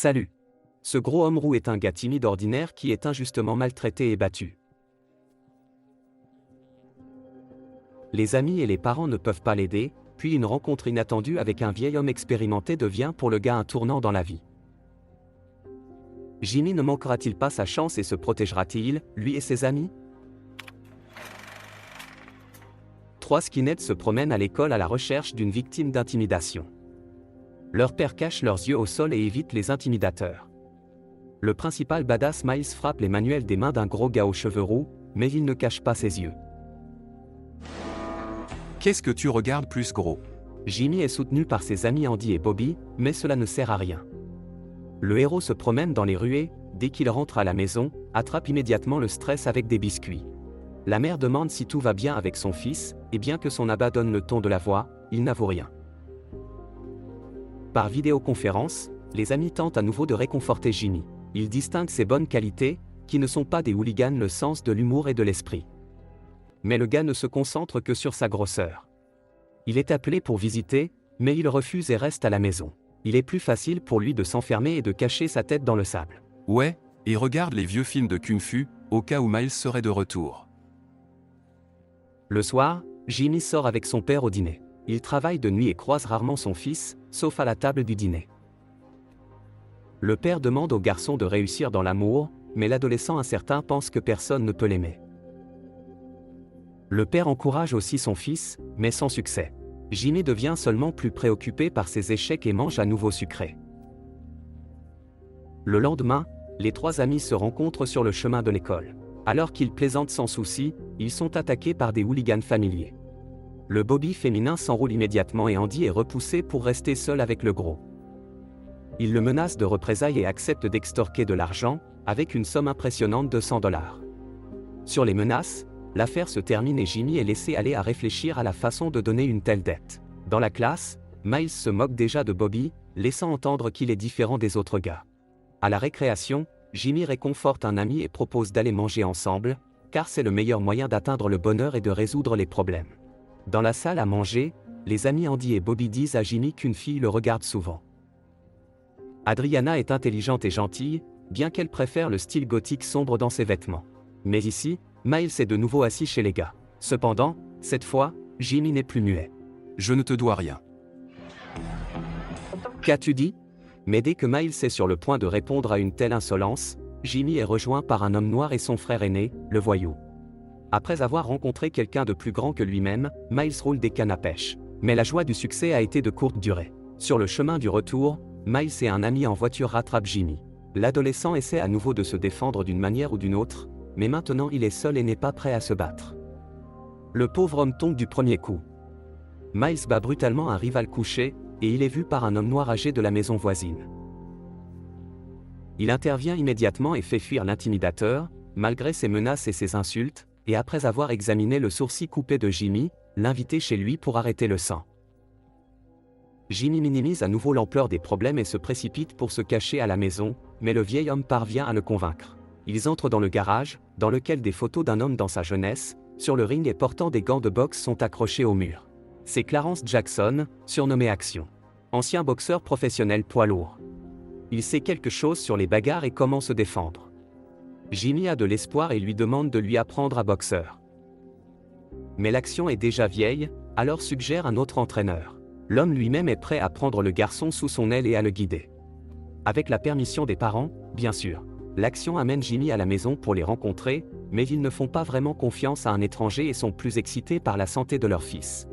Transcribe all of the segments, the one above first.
Salut. Ce gros homme roux est un gars timide ordinaire qui est injustement maltraité et battu. Les amis et les parents ne peuvent pas l'aider, puis une rencontre inattendue avec un vieil homme expérimenté devient pour le gars un tournant dans la vie. Jimmy ne manquera-t-il pas sa chance et se protégera-t-il, lui et ses amis? Trois skinheads se promènent à l'école à la recherche d'une victime d'intimidation. Leur père cache leurs yeux au sol et évite les intimidateurs. Le principal badass Miles frappe les manuels des mains d'un gros gars aux cheveux roux, mais il ne cache pas ses yeux. Qu'est-ce que tu regardes plus gros? Jimmy est soutenu par ses amis Andy et Bobby, mais cela ne sert à rien. Le héros se promène dans les ruées, dès qu'il rentre à la maison, attrape immédiatement le stress avec des biscuits. La mère demande si tout va bien avec son fils, et bien que son abat donne le ton de la voix, il n'avoue rien. Par vidéoconférence, les amis tentent à nouveau de réconforter Jimmy. Ils distinguent ses bonnes qualités, qui ne sont pas des hooligans, le sens de l'humour et de l'esprit. Mais le gars ne se concentre que sur sa grosseur. Il est appelé pour visiter, mais il refuse et reste à la maison. Il est plus facile pour lui de s'enfermer et de cacher sa tête dans le sable. Ouais, et regarde les vieux films de Kung Fu, au cas où Miles serait de retour. Le soir, Jimmy sort avec son père au dîner. Il travaille de nuit et croise rarement son fils, sauf à la table du dîner. Le père demande au garçon de réussir dans l'amour, mais l'adolescent incertain pense que personne ne peut l'aimer. Le père encourage aussi son fils, mais sans succès. Jimmy devient seulement plus préoccupé par ses échecs et mange à nouveau sucré. Le lendemain, les trois amis se rencontrent sur le chemin de l'école. Alors qu'ils plaisantent sans souci, ils sont attaqués par des hooligans familiers. Le Bobby féminin s'enroule immédiatement et Andy est repoussé pour rester seul avec le gros. Il le menace de représailles et accepte d'extorquer de l'argent, avec une somme impressionnante de $100. Sur les menaces, l'affaire se termine et Jimmy est laissé aller à réfléchir à la façon de donner une telle dette. Dans la classe, Miles se moque déjà de Bobby, laissant entendre qu'il est différent des autres gars. À la récréation, Jimmy réconforte un ami et propose d'aller manger ensemble, car c'est le meilleur moyen d'atteindre le bonheur et de résoudre les problèmes. Dans la salle à manger, les amis Andy et Bobby disent à Jimmy qu'une fille le regarde souvent. Adriana est intelligente et gentille, bien qu'elle préfère le style gothique sombre dans ses vêtements. Mais ici, Miles est de nouveau assis chez les gars. Cependant, cette fois, Jimmy n'est plus muet. Je ne te dois rien. Qu'as-tu dit? Mais dès que Miles est sur le point de répondre à une telle insolence, Jimmy est rejoint par un homme noir et son frère aîné, le voyou. Après avoir rencontré quelqu'un de plus grand que lui-même, Miles roule des cannes à pêche. Mais la joie du succès a été de courte durée. Sur le chemin du retour, Miles et un ami en voiture rattrapent Jimmy. L'adolescent essaie à nouveau de se défendre d'une manière ou d'une autre, mais maintenant il est seul et n'est pas prêt à se battre. Le pauvre homme tombe du premier coup. Miles bat brutalement un rival couché, et il est vu par un homme noir âgé de la maison voisine. Il intervient immédiatement et fait fuir l'intimidateur, malgré ses menaces et ses insultes, et après avoir examiné le sourcil coupé de Jimmy, l'invité chez lui pour arrêter le sang. Jimmy minimise à nouveau l'ampleur des problèmes et se précipite pour se cacher à la maison, mais le vieil homme parvient à le convaincre. Ils entrent dans le garage, dans lequel des photos d'un homme dans sa jeunesse, sur le ring et portant des gants de boxe sont accrochés au mur. C'est Clarence Jackson, surnommé Action. Ancien boxeur professionnel poids lourd. Il sait quelque chose sur les bagarres et comment se défendre. Jimmy a de l'espoir et lui demande de lui apprendre à boxeur. Mais l'Action est déjà vieille, alors suggère un autre entraîneur. L'homme lui-même est prêt à prendre le garçon sous son aile et à le guider. Avec la permission des parents, bien sûr. L'Action amène Jimmy à la maison pour les rencontrer, mais ils ne font pas vraiment confiance à un étranger et sont plus excités par la santé de leur fils.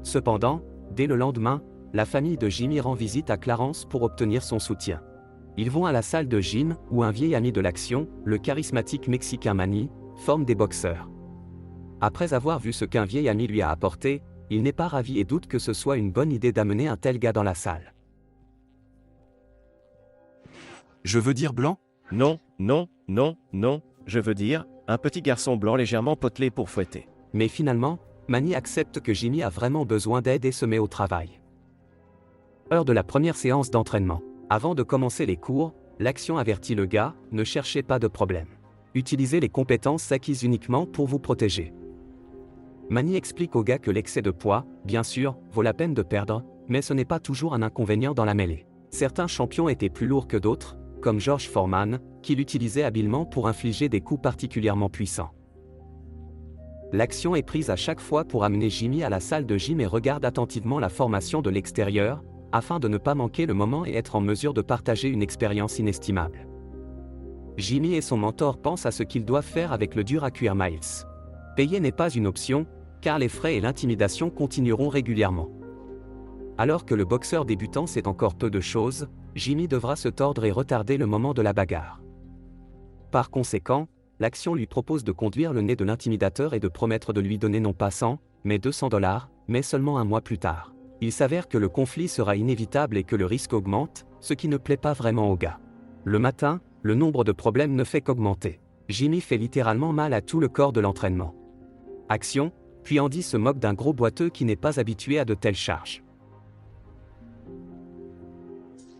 Cependant, dès le lendemain, la famille de Jimmy rend visite à Clarence pour obtenir son soutien. Ils vont à la salle de gym, où un vieil ami de l'Action, le charismatique Mexicain Manny, forme des boxeurs. Après avoir vu ce qu'un vieil ami lui a apporté, il n'est pas ravi et doute que ce soit une bonne idée d'amener un tel gars dans la salle. Je veux dire blanc? Non, non, non, non, je veux dire, un petit garçon blanc légèrement potelé pour fouetter. Mais finalement, Manny accepte que Jimmy a vraiment besoin d'aide et se met au travail. Heure de la première séance d'entraînement. Avant de commencer les cours, l'Action avertit le gars, ne cherchez pas de problème. Utilisez les compétences acquises uniquement pour vous protéger. Manny explique au gars que l'excès de poids, bien sûr, vaut la peine de perdre, mais ce n'est pas toujours un inconvénient dans la mêlée. Certains champions étaient plus lourds que d'autres, comme George Foreman, qui l'utilisait habilement pour infliger des coups particulièrement puissants. L'action est prise à chaque fois pour amener Jimmy à la salle de gym et regarde attentivement la formation de l'extérieur, afin de ne pas manquer le moment et être en mesure de partager une expérience inestimable. Jimmy et son mentor pensent à ce qu'ils doivent faire avec le dur à cuire Miles. Payer n'est pas une option, car les frais et l'intimidation continueront régulièrement. Alors que le boxeur débutant sait encore peu de choses, Jimmy devra se tordre et retarder le moment de la bagarre. Par conséquent, l'action lui propose de conduire le nez de l'intimidateur et de promettre de lui donner non pas 100, mais $200, mais seulement un mois plus tard. Il s'avère que le conflit sera inévitable et que le risque augmente, ce qui ne plaît pas vraiment au gars. Le matin, le nombre de problèmes ne fait qu'augmenter. Jimmy fait littéralement mal à tout le corps de l'entraînement. Action, puis Andy se moque d'un gros boiteux qui n'est pas habitué à de telles charges.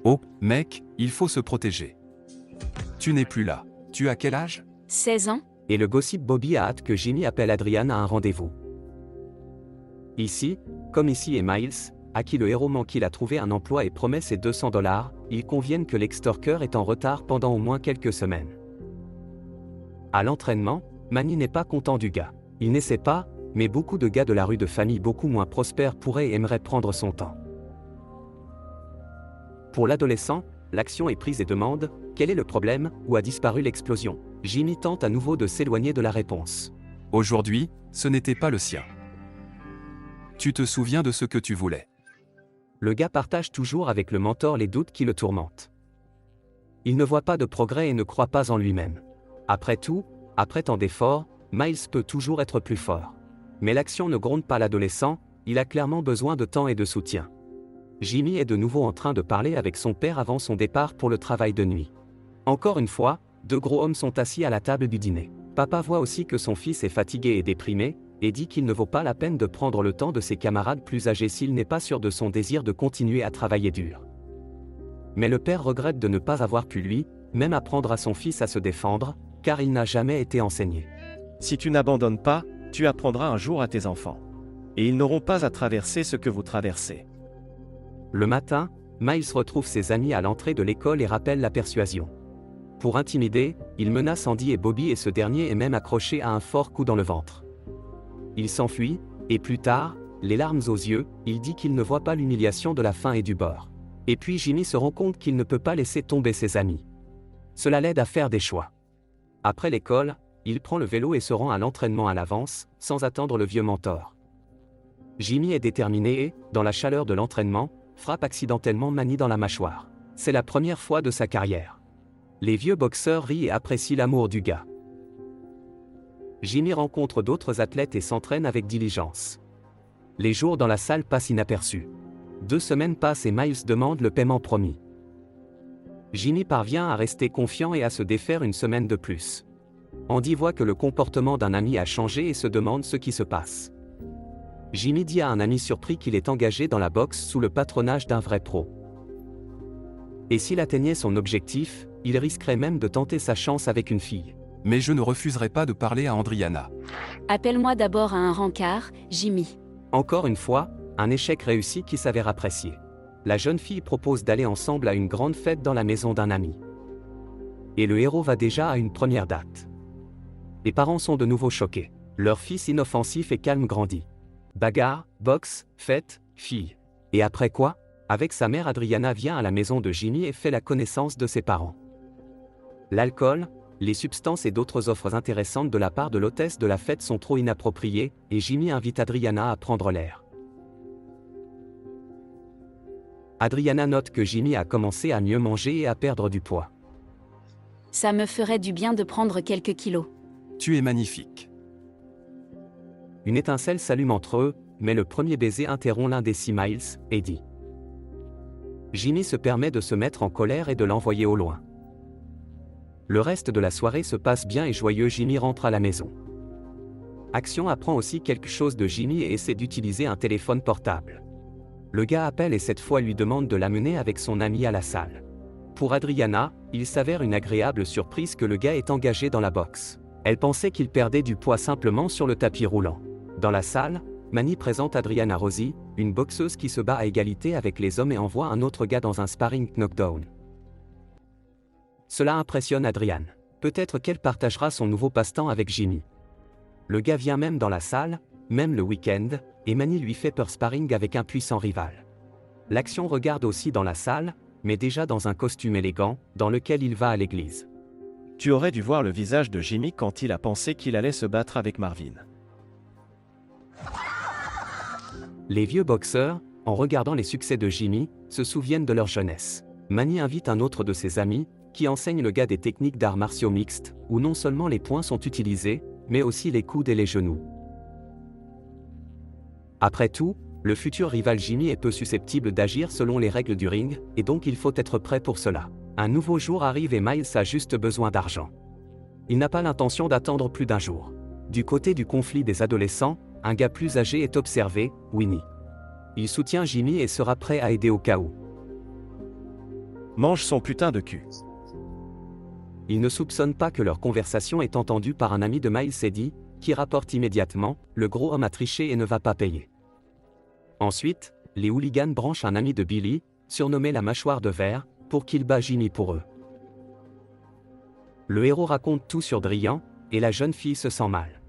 Oh, mec, il faut se protéger. Tu n'es plus là. Tu as quel âge? 16 ans? Et le gossip Bobby a hâte que Jimmy appelle Adrian à un rendez-vous. Ici, comme ici et Miles, à qui le héros ment qu'il a trouvé un emploi et promet ses $200, ils conviennent que l'extorqueur est en retard pendant au moins quelques semaines. À l'entraînement, Manny n'est pas content du gars. Il n'essaie pas, mais beaucoup de gars de la rue de famille beaucoup moins prospères pourraient et aimeraient prendre son temps. Pour l'adolescent, l'action est prise et demande « Quel est le problème? Où a disparu l'explosion ?» Jimmy tente à nouveau de s'éloigner de la réponse. Aujourd'hui, ce n'était pas le sien. Tu te souviens de ce que tu voulais. Le gars partage toujours avec le mentor les doutes qui le tourmentent. Il ne voit pas de progrès et ne croit pas en lui-même. Après tout, après tant d'efforts, Miles peut toujours être plus fort. Mais l'action ne gronde pas l'adolescent, il a clairement besoin de temps et de soutien. Jimmy est de nouveau en train de parler avec son père avant son départ pour le travail de nuit. Encore une fois, deux gros hommes sont assis à la table du dîner. Papa voit aussi que son fils est fatigué et déprimé, et dit qu'il ne vaut pas la peine de prendre le temps de ses camarades plus âgés s'il n'est pas sûr de son désir de continuer à travailler dur. Mais le père regrette de ne pas avoir pu lui-même apprendre à son fils à se défendre, car il n'a jamais été enseigné. Si tu n'abandonnes pas, tu apprendras un jour à tes enfants. Et ils n'auront pas à traverser ce que vous traversez. Le matin, Miles retrouve ses amis à l'entrée de l'école et rappelle la persuasion. Pour intimider, il menace Andy et Bobby et ce dernier est même accroché à un fort coup dans le ventre. Il s'enfuit, et plus tard, les larmes aux yeux, il dit qu'il ne voit pas l'humiliation de la faim et du bord. Et puis Jimmy se rend compte qu'il ne peut pas laisser tomber ses amis. Cela l'aide à faire des choix. Après l'école, il prend le vélo et se rend à l'entraînement à l'avance, sans attendre le vieux mentor. Jimmy est déterminé et, dans la chaleur de l'entraînement, frappe accidentellement Manny dans la mâchoire. C'est la première fois de sa carrière. Les vieux boxeurs rient et apprécient l'amour du gars. Jimmy rencontre d'autres athlètes et s'entraîne avec diligence. Les jours dans la salle passent inaperçus. 2 semaines passent et Miles demande le paiement promis. Jimmy parvient à rester confiant et à se défaire une semaine de plus. Andy voit que le comportement d'un ami a changé et se demande ce qui se passe. Jimmy dit à un ami surpris qu'il est engagé dans la boxe sous le patronage d'un vrai pro. Et s'il atteignait son objectif, il risquerait même de tenter sa chance avec une fille. Mais je ne refuserai pas de parler à Andriana. Appelle-moi d'abord à un rencard, Jimmy. Encore une fois, un échec réussi qui s'avère apprécié. La jeune fille propose d'aller ensemble à une grande fête dans la maison d'un ami. Et le héros va déjà à une première date. Les parents sont de nouveau choqués. Leur fils inoffensif et calme grandit. Bagarre, boxe, fête, fille. Et après quoi? Avec sa mère Adriana vient à la maison de Jimmy et fait la connaissance de ses parents. L'alcool, les substances et d'autres offres intéressantes de la part de l'hôtesse de la fête sont trop inappropriées, et Jimmy invite Adriana à prendre l'air. Adriana note que Jimmy a commencé à mieux manger et à perdre du poids. Ça me ferait du bien de prendre quelques kilos. Tu es magnifique. Une étincelle s'allume entre eux, mais le premier baiser interrompt l'un des 6 Miles, Eddie. Jimmy se permet de se mettre en colère et de l'envoyer au loin. Le reste de la soirée se passe bien et joyeux. Jimmy rentre à la maison. Action apprend aussi quelque chose de Jimmy et essaie d'utiliser un téléphone portable. Le gars appelle et cette fois lui demande de l'amener avec son ami à la salle. Pour Adriana, il s'avère une agréable surprise que le gars est engagé dans la boxe. Elle pensait qu'il perdait du poids simplement sur le tapis roulant. Dans la salle, Manny présente Adriana Rosie, une boxeuse qui se bat à égalité avec les hommes et envoie un autre gars dans un sparring knockdown. Cela impressionne Adrian. Peut-être qu'elle partagera son nouveau passe-temps avec Jimmy. Le gars vient même dans la salle, même le week-end, et Manny lui fait peur sparring avec un puissant rival. L'action regarde aussi dans la salle, mais déjà dans un costume élégant, dans lequel il va à l'église. Tu aurais dû voir le visage de Jimmy quand il a pensé qu'il allait se battre avec Marvin. Les vieux boxeurs, en regardant les succès de Jimmy, se souviennent de leur jeunesse. Manny invite un autre de ses amis, qui enseigne le gars des techniques d'arts martiaux mixtes, où non seulement les poings sont utilisés, mais aussi les coudes et les genoux. Après tout, le futur rival Jimmy est peu susceptible d'agir selon les règles du ring, et donc il faut être prêt pour cela. Un nouveau jour arrive et Miles a juste besoin d'argent. Il n'a pas l'intention d'attendre plus d'1 jour. Du côté du conflit des adolescents, un gars plus âgé est observé, Winnie. Il soutient Jimmy et sera prêt à aider au cas où. Mange son putain de cul. Il ne soupçonne pas que leur conversation est entendue par un ami de Miles Eddy, qui rapporte immédiatement « Le gros homme a triché et ne va pas payer ». Ensuite, les hooligans branchent un ami de Billy, surnommé la mâchoire de verre, pour qu'il bat Jimmy pour eux. Le héros raconte tout sur Drian, et la jeune fille se sent mal.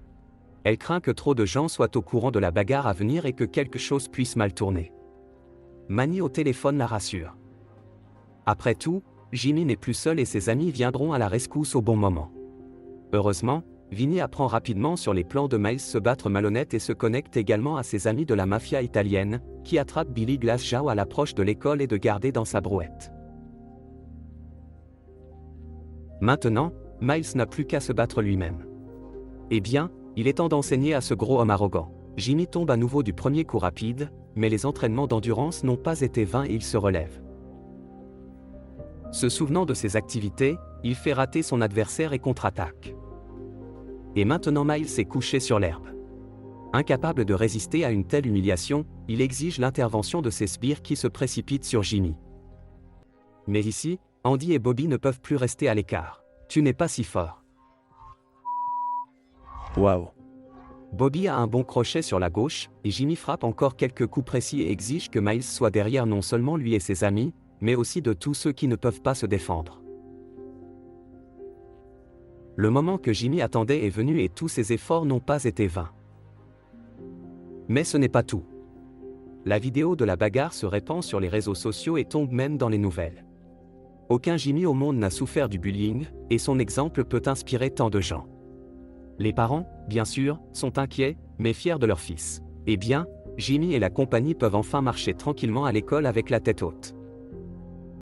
Elle craint que trop de gens soient au courant de la bagarre à venir et que quelque chose puisse mal tourner. Manny au téléphone la rassure. Après tout, Jimmy n'est plus seul et ses amis viendront à la rescousse au bon moment. Heureusement, Vinny apprend rapidement sur les plans de Miles se battre malhonnête et se connecte également à ses amis de la mafia italienne, qui attrape Billy Glasgow à l'approche de l'école et de garder dans sa brouette. Maintenant, Miles n'a plus qu'à se battre lui-même. Eh bien, il est temps d'enseigner à ce gros homme arrogant. Jimmy tombe à nouveau du premier coup rapide, mais les entraînements d'endurance n'ont pas été vains et il se relève. Se souvenant de ses activités, il fait rater son adversaire et contre-attaque. Et maintenant Miles est couché sur l'herbe. Incapable de résister à une telle humiliation, il exige l'intervention de ses sbires qui se précipitent sur Jimmy. Mais ici, Andy et Bobby ne peuvent plus rester à l'écart. Tu n'es pas si fort. Waouh. Bobby a un bon crochet sur la gauche, et Jimmy frappe encore quelques coups précis et exige que Miles soit derrière non seulement lui et ses amis, mais aussi de tous ceux qui ne peuvent pas se défendre. Le moment que Jimmy attendait est venu et tous ses efforts n'ont pas été vains. Mais ce n'est pas tout. La vidéo de la bagarre se répand sur les réseaux sociaux et tombe même dans les nouvelles. Aucun Jimmy au monde n'a souffert du bullying, et son exemple peut inspirer tant de gens. Les parents, bien sûr, sont inquiets, mais fiers de leur fils. Eh bien, Jimmy et la compagnie peuvent enfin marcher tranquillement à l'école avec la tête haute.